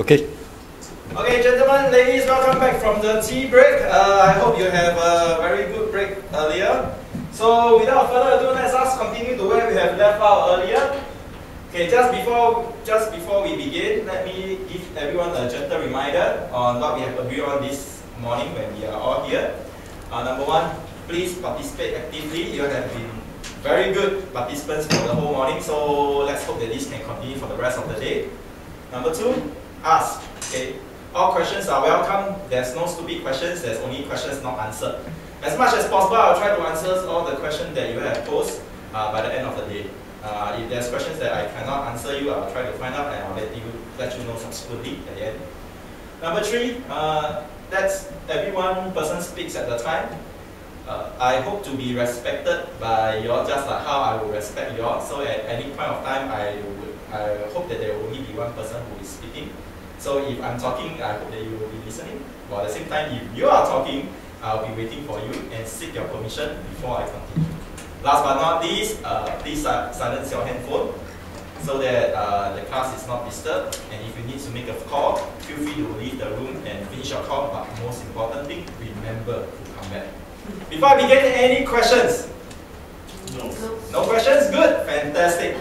Okay. Okay, gentlemen, ladies, welcome back from the tea break. I hope you have a very good break earlier. So without further ado, let's us continue to where we have left out earlier. Okay, just before we begin, let me give everyone a gentle reminder on what we have agreed on this morning when we are all here. Number one, please participate actively. You have been very good participants for the whole morning, so let's hope that this can continue for the rest of the day. Number two, ask. Okay, all questions are welcome. There's no stupid questions. There's only questions not answered. As much as possible, I'll try to answer all the questions that you have posed by the end of the day. If there's questions that I cannot answer you, I'll try to find out and I'll let you know subsequently at the end. Number three, that's every one person speaks at the time. I hope to be respected by you all just like how I will respect you all. So at any point of time, I hope that there will only be one person who is speaking. So if I'm talking, I hope that you will be listening. But at the same time, if you are talking, I'll be waiting for you and seek your permission before I continue. Last but not least, please silence your handphone so that the class is not disturbed. And if you need to make a call, feel free to leave the room and finish your call. But most important thing, remember to come back. Before I begin, any questions? No. No questions? Good. Fantastic.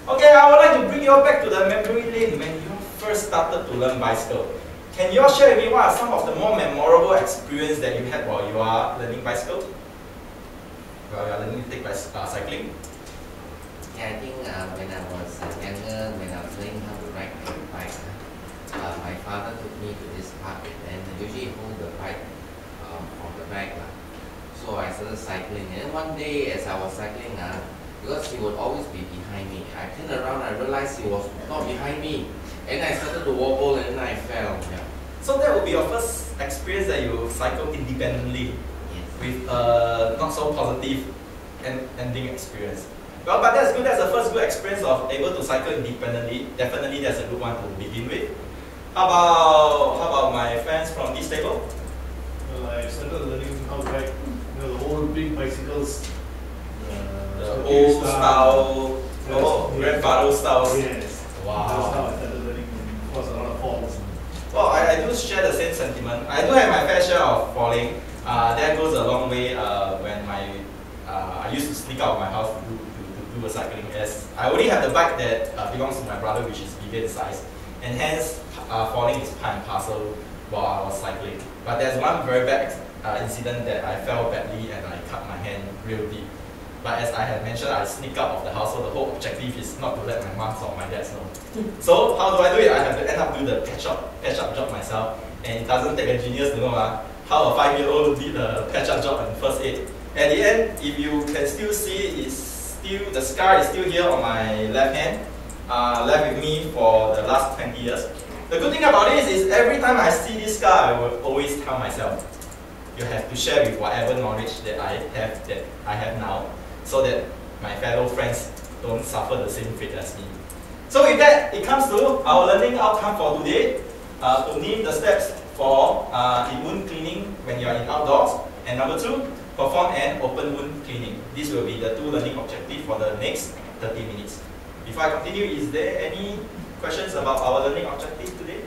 Okay, I would like to bring you all back to the memory lane when you first started to learn bicycle. Can you all share with me what are some of the more memorable experiences that you had while you are learning bicycle? While you are learning to take cycling? Yeah, I think when I was younger, when I was learning how to ride my bike, my father took me to this park and usually hold the bike from the back. So I started cycling, and one day as I was cycling, because he would always be behind me, I turned around, I realized he was not behind me, and I started to wobble and then I fell. Yeah. So that would be your first experience that you cycle independently? Yes. With not so positive ending experience. Well, but that's good. That's the first good experience of able to cycle independently. Definitely, that's a good one to begin with. How about my friends from this table? Well, I started learning how to ride the old big bicycles. The old style, grandfather style. Yes. Wow. That's how I started learning. It was a lot of falls. Well, I do share the same sentiment. I do have my fair share of falling. That goes a long way when I used to sneak out of my house to do a cycling. As I only have the bike that belongs to my brother, which is bigger in size, and hence falling is part and parcel while I was cycling. But there's one very bad incident that I fell badly and I cut my hand real deep. But as I had mentioned, I sneak out of the house, so the whole objective is not to let my mom or my dad know. So how do I do it? I have to end up doing the patch up job myself, and it doesn't take a genius to know how a 5-year-old did the patch up job and first aid. At the end, if you can still see, the scar is still here on my left hand, left with me for the last 20 years. The good thing about this is every time I see this scar, I will always tell myself, you have to share with whatever knowledge that I have now, so that my fellow friends don't suffer the same fate as me. So with that, it comes to our learning outcome for today. To name the steps for the wound cleaning when you are in outdoors. And number two, perform an open wound cleaning. This will be the two learning objectives for the next 30 minutes. Before I continue, is there any questions about our learning objective today?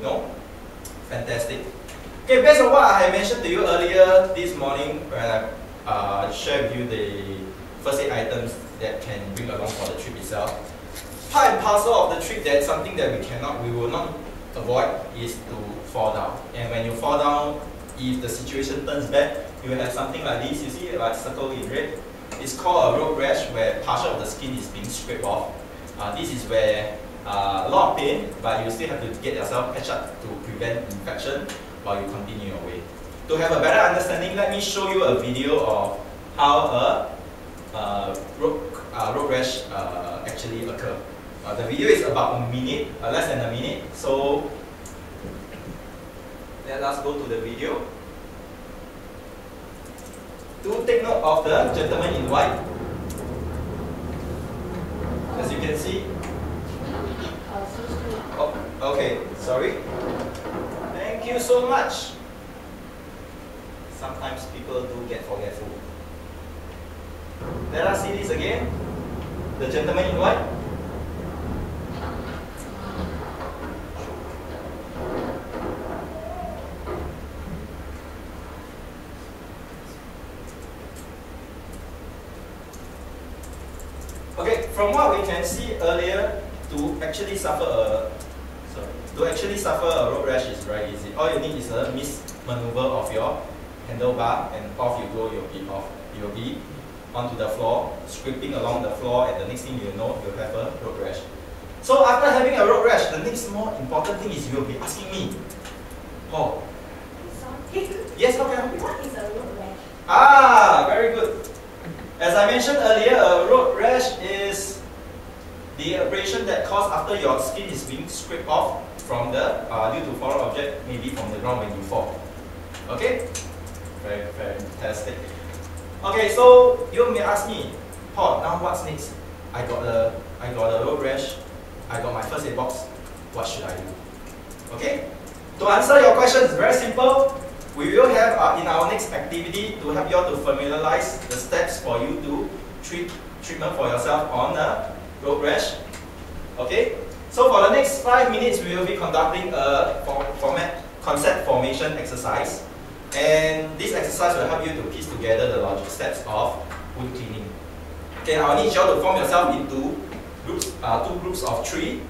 No? Fantastic. Okay, based on what I had mentioned to you earlier this morning when I shared with you the first aid items that can bring along for the trip itself, part and parcel of the trip, that's something that we will not avoid, is to fall down. And when you fall down, if the situation turns bad, you will have something like this. You see, like circle in red. It's called a road rash, where partial of the skin is being scraped off. This is where a lot of pain, but you still have to get yourself patched up to prevent infection while you continue your way. To have a better understanding, let me show you a video of how a road rash actually occurs. The video is about a minute, less than a minute. So let us go to the video. Do take note of the gentleman in white. As you can see. Oh, okay, sorry. Thank you so much. Sometimes people do get forgetful. Let us see this again. The gentleman in white. from what we can see earlier, to actually suffer a road rash is very easy. All you need is a mismaneuver of your handlebar, and off you go. You'll be off. You'll be onto the floor, scraping along the floor, and the next thing you know, you'll have a road rash. So after having a road rash, the next more important thing is you'll be asking me, Paul. Yes, how can I help you? What is a road rash? Ah, very good. As I mentioned earlier, a road rash is the abrasion that caused after your skin is being scraped off from the due to foreign object, maybe from the ground when you fall. Okay? Very, very fantastic. Okay, so you may ask me, Paul, now what's next? I got a road rash. I got my first aid box. What should I do? Okay? To answer your question, it's very simple. We will have in our next activity to help you all to familiarize the steps for you to treatment for yourself on a road rash. Okay? So for the next 5 minutes, we will be conducting a concept formation exercise. And this exercise will help you to piece together the logic steps of wound cleaning. Okay, I'll need you all to form yourself into groups, 2 groups of 3,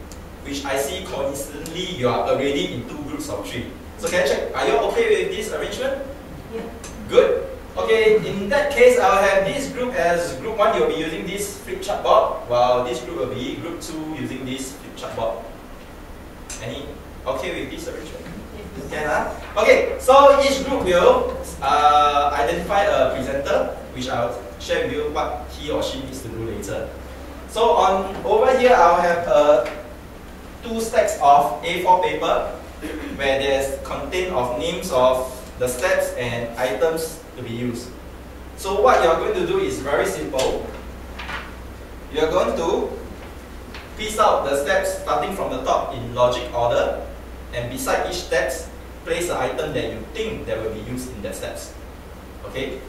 which I see coincidentally you are already in 2 groups of 3. So can I check, are you okay with this arrangement? Yeah. Good. Okay, in that case, I'll have this group as group 1, you'll be using this flip chart board, while this group will be group 2 using this flip chart board. Any okay with this arrangement? Can, okay, so each group will identify a presenter, which I'll share with you what he or she needs to do later. So over here, I'll have 2 stacks of A4 paper, where there's content of names of the steps and items to be used. So what you're going to do is very simple. You're going to piece out the steps starting from the top in logic order, and beside each steps, place the item that you think that will be used in that steps. Okay?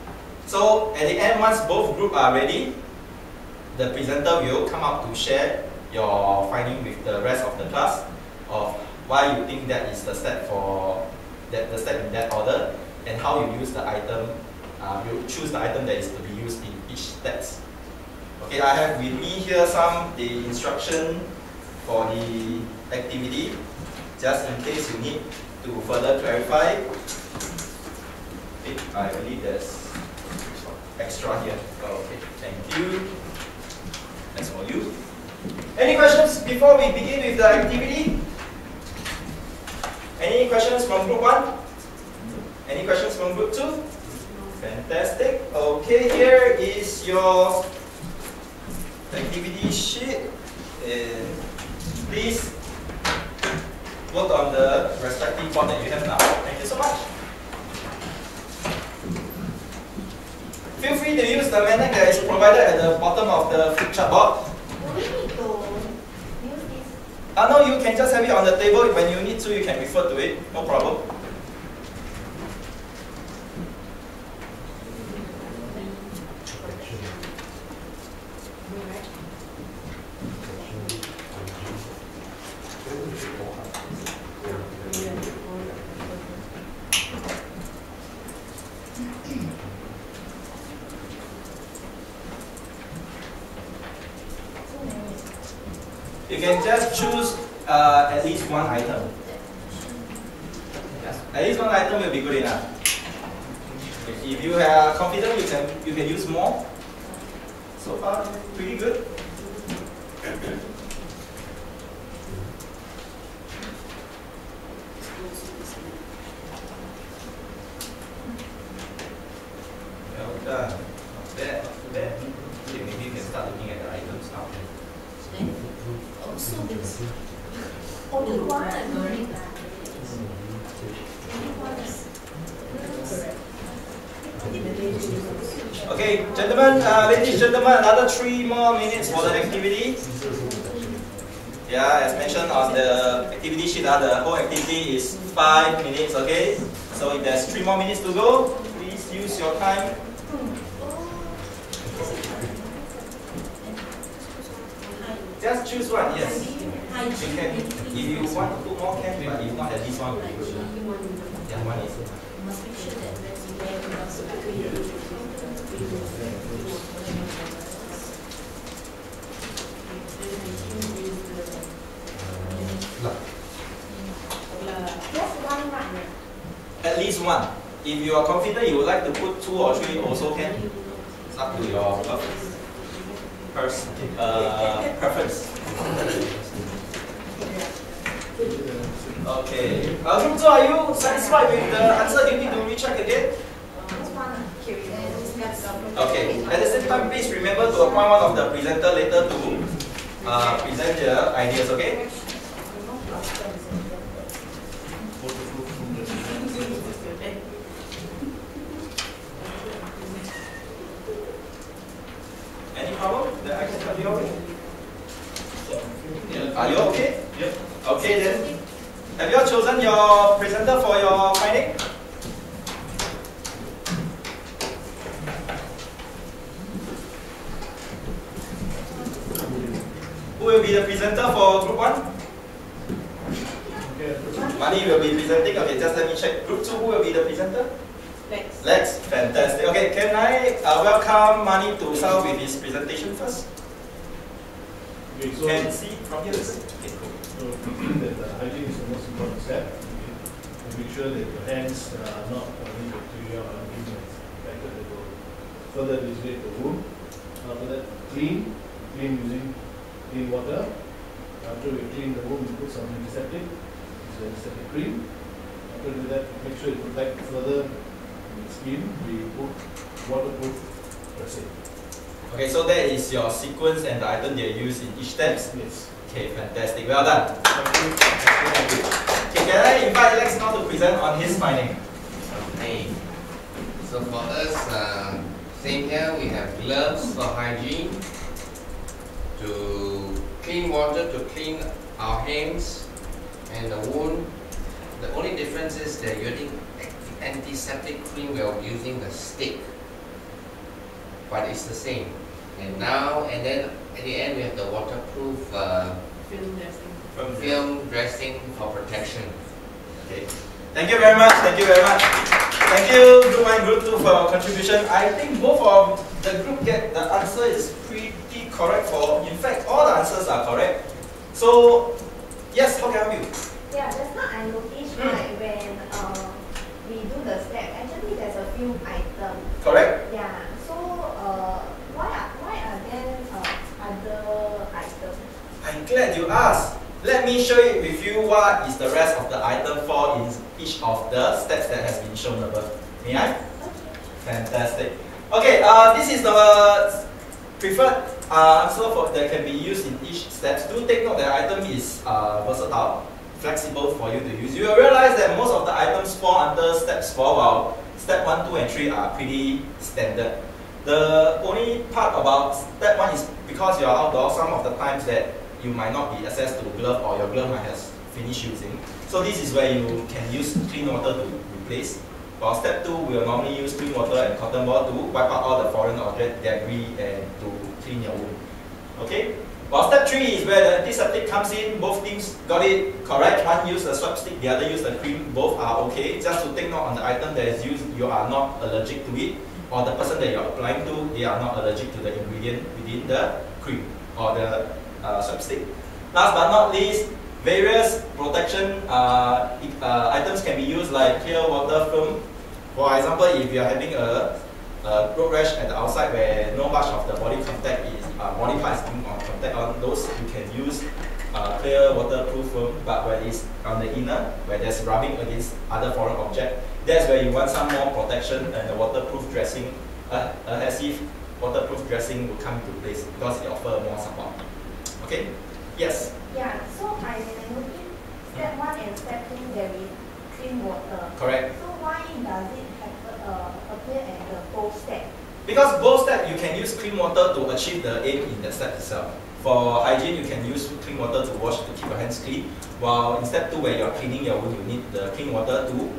So at the end, once both groups are ready, the presenter will come up to share your finding with the rest of the class of why you think that is the step for the step in that order, and how you use the item. You choose the item that is to be used in each steps. Okay, I have with me here the instruction for the activity, just in case you need to further clarify. Okay, I believe there's extra here. Okay, thank you. That's for you. Any questions before we begin with the activity? Any questions from group 1? Any questions from group 2? Fantastic. Okay, here is your activity sheet. And please work on the respective board that you have now. Thank you so much. Feel free to use the menu that is provided at the bottom of the flip chart board. Do we need to use this? No, you can just have it on the table. When you need to, you can refer to it. No problem. You can just choose at least one item. Yes. At least one item will be good enough. If you are confident, you can use more. So far, pretty good. Well done. Not bad, not too bad. Okay, maybe you can start looking at the items now. Also, only one. Okay, gentlemen, ladies and gentlemen, another 3 more minutes for the activity. Yeah, as mentioned on the activity sheet, the whole activity is 5 minutes, okay? So if there's 3 more minutes to go, please use your time. Just choose one, yes. You can, if you want to put more, can, but if not, at least one will be good. Yeah, one is. Must make sure that that's where we also Just one right. At least one. If you are confident you would like to put 2 or 3 also can. It's up to your preference. Okay. Group 2, are you satisfied with the answer? Do you need to recheck again? Just one. Okay. At the same time, please remember to appoint one of the presenter later to present the ideas, okay? Any problem that I can help you with? Are you okay? Yep. Okay then. Have you all chosen your presenter for your finding? Who will be the presenter for group 1? Okay. Mani will be presenting. Okay, just let me check. Group 2, who will be the presenter? Lex. Lex, fantastic. Okay, can I welcome Mani to start with his presentation first? Okay, so, Can see from here. Okay, cool. so that hygiene is the most important step. Okay. And make sure that your hands are not any bacteria or anything that's affected that will further deteriorate the wound. After that, clean using clean water. After we clean the wound, we put some antiseptic, which is antiseptic cream. After we do that, make sure you protect further the skin. We put waterproof dressing. Okay, so that is your sequence and the item they use in each step. Yes. Okay, fantastic. Well done. Thank you. Thank you. Okay, can I invite Lex now to present on his finding? Okay. So for us, same here, we have gloves for hygiene, to clean water to clean our hands and the wound. The only difference is that using antiseptic cream, we are using the stick, but it's the same. And then at the end we have the waterproof film dressing for protection. Okay. Thank you very much. Thank you very much. Thank you, Group 1, Group 2 for your contribution. I think both of the group get the answer is pretty correct in fact, all the answers are correct. So, yes, how can I help you? Yeah, just now I noticed right when we do the step, actually there's a few items. Correct? Yeah. So why are there other items? I'm glad you asked. Let me show it with you what is the rest of the item for in each of the steps that has been shown above. May I? Okay. Fantastic. Okay, this is the preferred answer that can be used in each step. Do take note that item is versatile, flexible for you to use. You will realize that most of the items fall under steps 4, while step 1, 2, and 3 are pretty standard. The only part about step 1 is because you are outdoors, some of the times that you might not be access to glove or your glove might have finished using. So this is where you can use clean water to replace. While step 2, we will normally use clean water and cotton ball to wipe out all the foreign object debris and to clean your wound. Okay? While step 3 is where the antiseptic comes in. Both teams got it correct. One used the swab stick, the other used the cream. Both are okay. Just to take note on the item that is used, you are not allergic to it, or the person that you are applying to, they are not allergic to the ingredient within the cream or the swab stick. Last but not least, various protection items can be used like clear water film. For example, if you are having a road rash at the outside where no much of the body contact is body part is being on contact on those, you can use clear waterproof film. But when it's on the inner, where there's rubbing against other foreign object, that's where you want some more protection, and the waterproof dressing, adhesive waterproof dressing will come into place because it offers more support. Okay? Yes? Yeah, so I noticed step 1 and step 2 there is clean water. Correct. So why does it appear at the both step? Because both steps you can use clean water to achieve the aim in the step itself. For hygiene, you can use clean water to wash to keep your hands clean. While in step 2, where you are cleaning your wound, you need the clean water to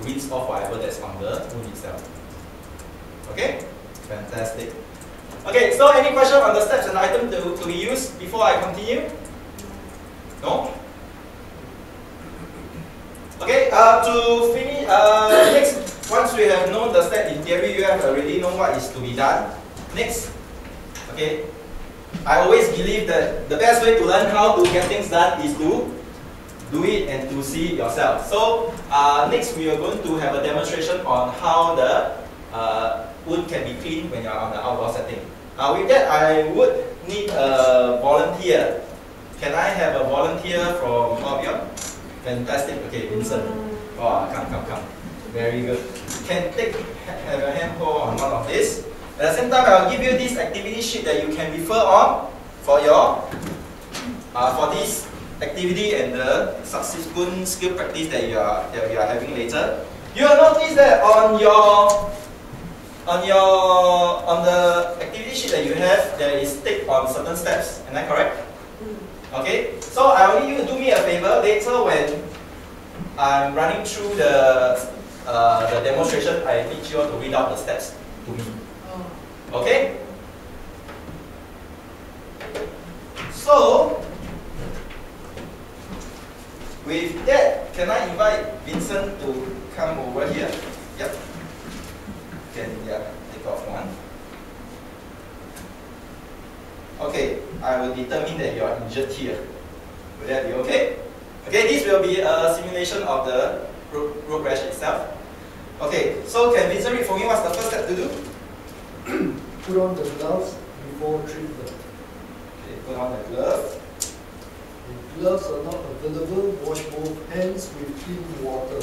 rinse off whatever that's on the wound itself. Okay? Fantastic. Okay, so any question on the steps and item to be used before I continue? No? Okay, to finish, next, once we have known the step in theory, you have already known what is to be done. Next, okay, I always believe that the best way to learn how to get things done is to do it and to see it yourself. So next we are going to have a demonstration on how the wood can be cleaned when you are on the outdoor setting. With that, I would need a volunteer. Can I have a volunteer from all of you? Fantastic. Okay, Vincent. Oh, come. Very good. You can have a hand hold on one of this. At the same time, I'll give you this activity sheet that you can refer on for your for this activity and the subsequent skill practice that we are having later. You will notice that on the activity sheet that you have, there is tick on certain steps. Am I correct? Okay. So I want you to do me a favor later when I'm running through the demonstration. I need you all to read out the steps to me. Okay? So, with that, can I invite Vincent to come over here? Yep. Take off one. Okay, I will determine that you are injured here. Will that be okay? Okay, this will be a simulation of the road rash itself. Okay, so can Vincent read for me what's the first step to do? Put on the gloves before treatment. Okay, put on the glove. If gloves are not available, wash both hands with clean water.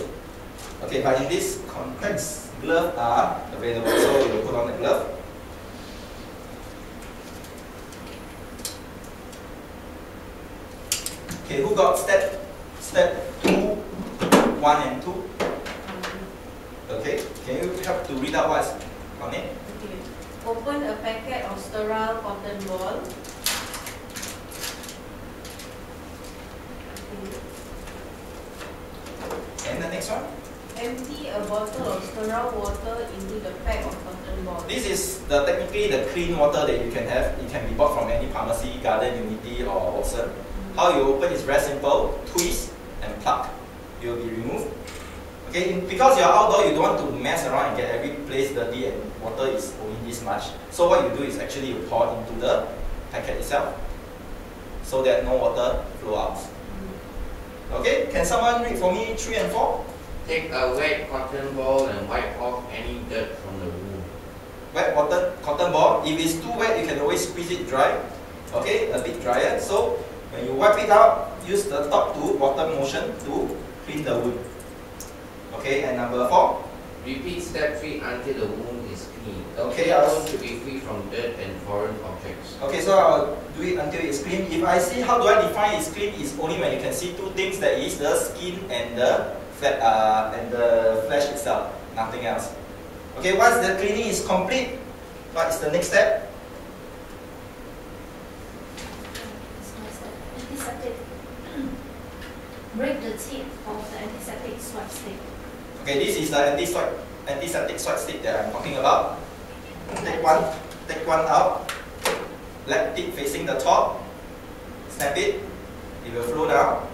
Okay, but in this context, gloves are available, so you will put on the glove. Okay, who got step 2, 1 and 2? Okay, can you help to read out what's on it? Okay. Open a packet of sterile cotton ball. And the next one? Empty a bottle of sterile water into the pack of cotton ball. This is technically the clean water that you can have. It can be bought from any pharmacy, Garden, Unity or Watson. How you open is very simple. Twist and plug. It will be removed. Okay, because you're outdoor, you don't want to mess around and get every place dirty and water is only this much. So what you do is actually you pour into the packet itself so that no water flow out. Okay, can someone read for me 3 and 4? Take a wet cotton ball and wipe off any dirt from the wound. Wet cotton ball. If it's too wet, you can always squeeze it dry. Okay, a bit drier. So when you wipe it out, use the top to bottom motion to clean the wound. Okay, and number 4. Repeat step 3 until the wound is clean. Okay, The wound should be free from dirt and foreign objects. Okay, so I'll do it until it's clean. If I see, how do I define it's clean? It's only when you can see two things, that is the skin and the flesh itself, nothing else. Okay, once the cleaning is complete, what is the next step? Antiseptic. Break the tip of the antiseptic swipe stick. Okay, this is the antiseptic swipe stick that I'm talking about. Take one out, left tip facing the top, snap it, it will flow down.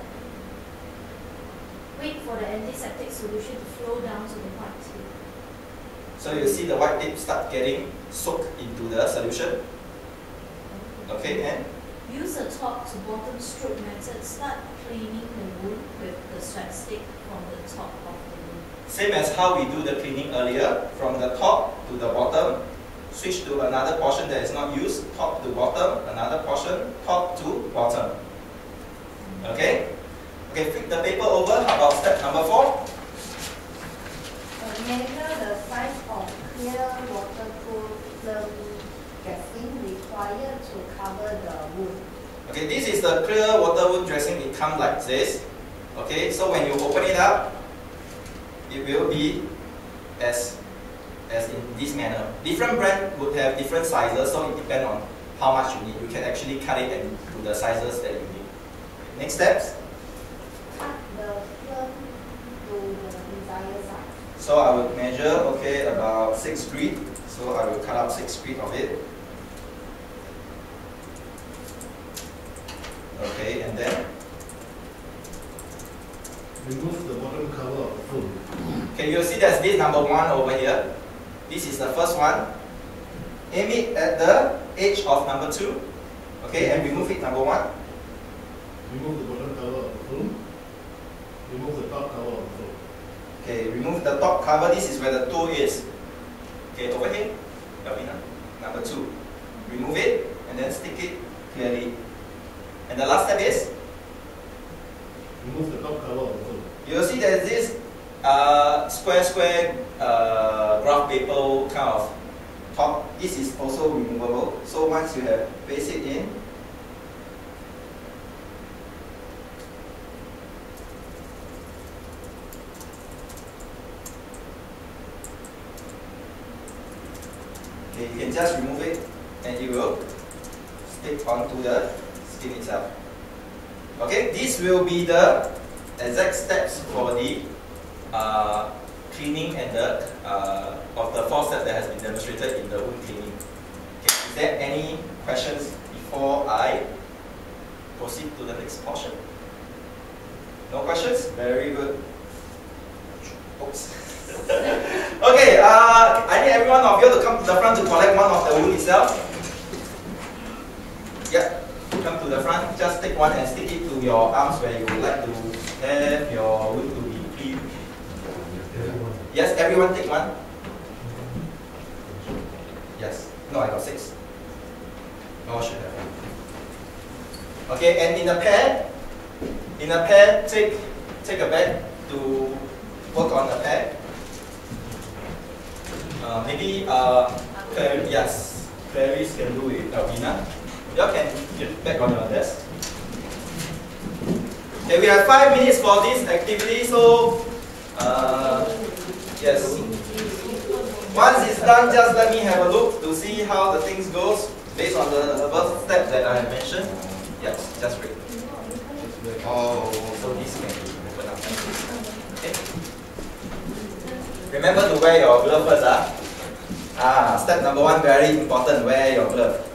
Wait for the antiseptic solution to flow down to the white tip. So you see the white tip start getting soaked into the solution. Okay, and Use the top to bottom stroke method. Start cleaning the wound with the swipe stick from the top of the wound. same as how we do the cleaning earlier, from the top to the bottom, switch to another portion that is not used, top to bottom, another portion, top to bottom. Okay? Okay, flip the paper over. How about step number 4? Measure the size of clear waterproof film dressing required to cover the wound. Okay, this is the clear water wound dressing. It comes like this. Okay, so when you open it up, it will be as in this manner. Different brand would have different sizes, so it depends on how much you need. You can actually cut it into the sizes that you need. Next steps. Cut the film to the desired size. So I would measure, okay, about 6 grit. So I will cut out 6 grit of it. Okay, and then Remove the bottom cover of the film. okay, you'll see there's this number 1 over here. This is the first one. Aim it at the edge of number 2. Okay, and remove it, number one. Remove the bottom cover of the foam. Remove the top cover of the foam. Okay, remove the top cover. This is where the toe is. Okay, overhead. Number two. Remove it and then stick it clearly. And the last step is? Remove the top cover of the foam. You'll see there's this square graph paper kind of top. This is also removable. So once you have placed it in, okay, you can just remove it and it will stick onto the skin itself. Okay, this will be the exact steps for the cleaning and the of the 4 steps that has been demonstrated in the wound cleaning. Okay, is there any questions before I proceed to the next portion? No questions? Very good. Oops. Okay, I need every one of you to come to the front to collect one of the wound itself. Yeah, come to the front. Just take one and stick it to your arms where you would like to have your wound to be clean. Yes, everyone take one. Yes. No, I got 6. No, I should have. Okay, and in a pair, take a bag to work on the pair. Maybe yes, Clarice can do it. Alvina, you all can get back on your desk. Okay, we have 5 minutes for this activity, so yes. Once it's done, just let me have a look to see how the things goes based on the above step that I have mentioned. Yes, just read. Oh, so this can be opened up. Okay. Remember to wear your glove first, step number 1, very important, wear your glove.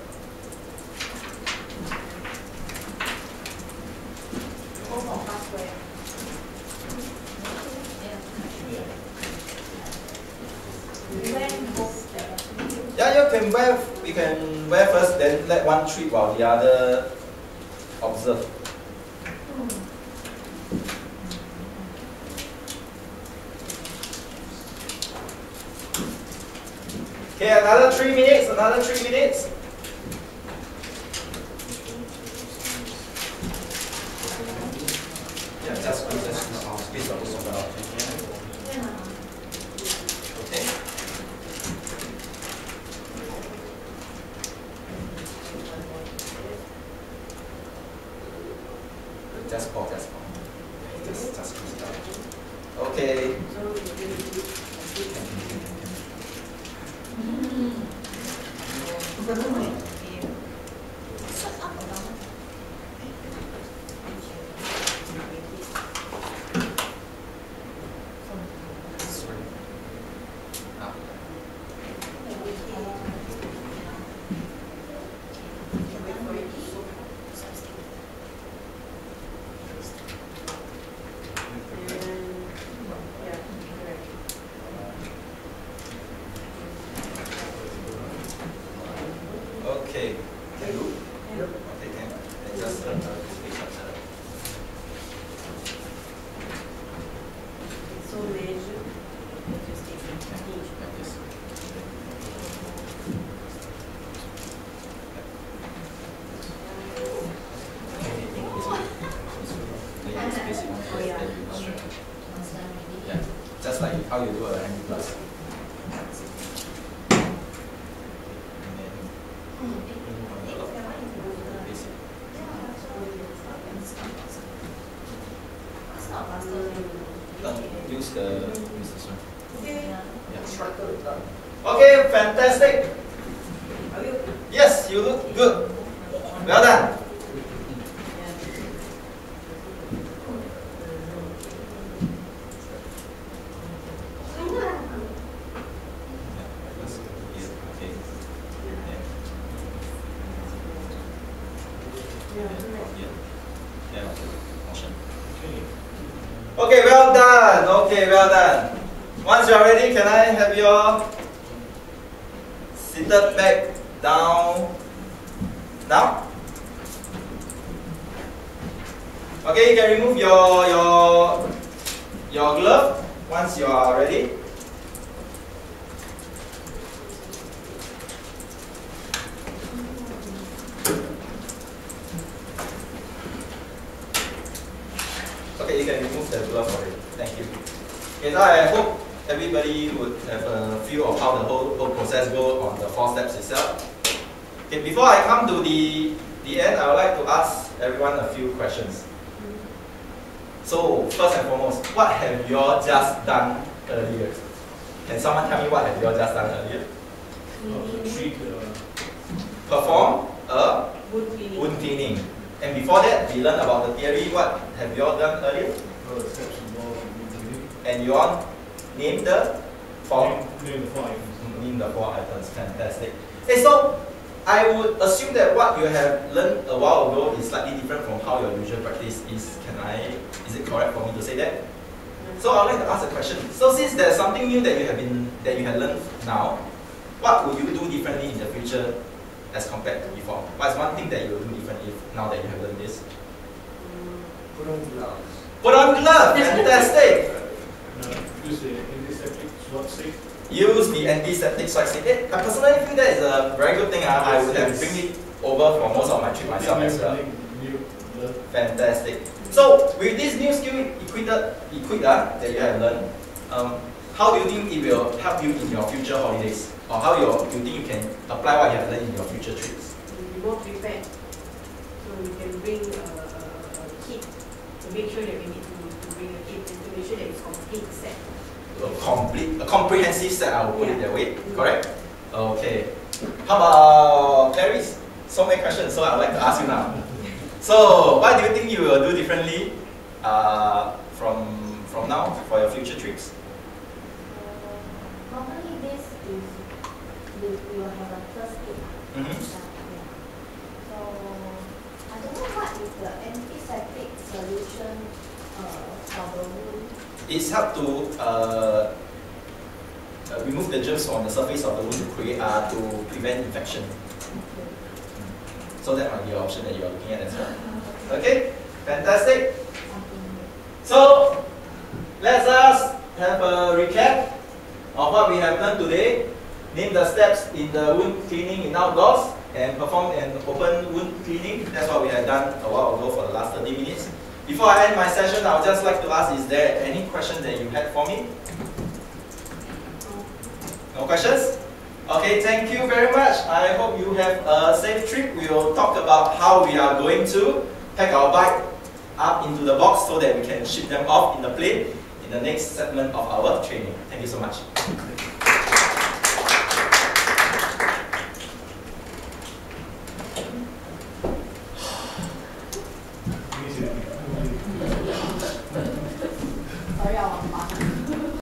Yeah, you can wear first, then let one treat while the other observe. Okay, another 3 minutes, another 3 minutes. Yeah, just squeeze the whole out. Okay. Just pour. Just squeeze it out. Okay. Okay, can you? Yep. Okay, can. And just speak up. So leisure. Yeah, just like how you do a hand plus. Use this one. Yeah. Okay, fantastic. Yes, you look good. Well done. Okay, well done. Okay, well done. Once you are ready, can I have your seated back down? Now? Okay, you can remove your glove once you are ready. Okay, you can remove the glove already. Thank you. Okay, so I hope everybody would have a feel of how the whole process goes on the 4 steps itself. Okay, before I come to the end, I would like to ask everyone a few questions. So, first and foremost, what have you all just done earlier? Can someone tell me what have you all just done earlier? Perform a wound cleaning. And before that, we learned about the theory. What have you all done earlier? Steps involved in wound cleaning. And you all named the 4 Name the 4 items. Name the 4 items. Fantastic. Hey, so I would assume that what you have learned a while ago is slightly different from how your usual practice is. Is it correct for me to say that? So I would like to ask a question. So since there's something new that you have learned now, what would you do differently in the future as compared to before? What is one thing that you will do differently now that you have learned this? Put on gloves. Put on gloves. Fantastic. Use the antiseptic swab stick. Use the antiseptic swab stick. I personally feel that is a very good thing. I would have bring it over for most of my trip myself as well. Fantastic. So with this new skill equipped that you have learned, how do you think it will help you in your future holidays? Or how you think you can apply what you have learned in your future trips? Be more prepared. So you can bring a kit to make sure that we need to bring a kit and to make sure that it's complete set. A comprehensive set, I will put it that way, correct? Okay. How about Clarice? So many questions, so I'd like to ask you now. So, what do you think you will do differently from now for your future trips? Normally this is, we will have a first aid. Mm-hmm. So, I don't know what is the antiseptic solution for the wound. It's helped to remove the germs on the surface of the wound to prevent infection. Okay. So that might be an option that you are looking at as well. Okay, fantastic. So let's us have a recap of what we have done today. Name the steps in the wound cleaning in outdoors and perform an open wound cleaning. That's what we have done a while ago for the last 30 minutes. Before I end my session, I would just like to ask, is there any questions that you had for me? No questions? Okay, thank you very much. I hope you have a safe trip. We will talk about how we are going to pack our bike up into the box so that we can ship them off in the plane in the next segment of our training. Thank you so much.